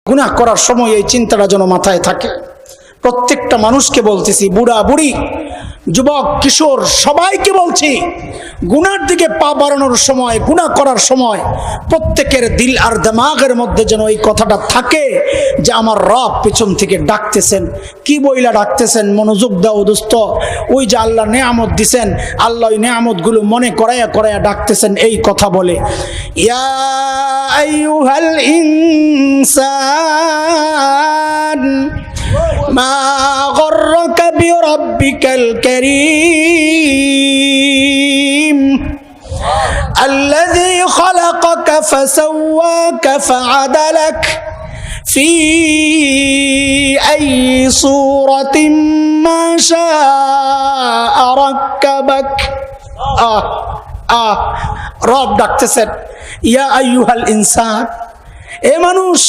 গুনাহ করার সময় এই চিন্তাটা যেন মাথায় থাকে। প্রত্যেকটা মানুষকে বলতেছি, বুড়া বুড়ি, যুবক কিশোর, সবাইকে বলছি, গুনার দিকে পা বাড়ানোর সময়, গুনাহ করার সময় প্রত্যেকের দিল আর দিমাগের মধ্যে যেন এই কথাটা থাকে যে আমার রব পেছন থেকে ডাকতেছেন। কি বইলা ডাকতেছেন? মনোযোগ দাও দোস্ত। ওই যে আল্লাহ নেয়ামত দিছেন, আল্লাহ ওই নেয়ামতগুলো মনে করাইয়া করাইয়া ডাকতেছেন এই কথা বলে। ইয়া আইয়ুহাল ইনসান মা গররাকা বিরাব্বিকাল কারীম الذي خلقك فسواك فعدلك في أي صورة ما شاء ركبك রব ডাকতেছেন, ইয়া আইয়ুহাল ইনসান, এ মানুষ,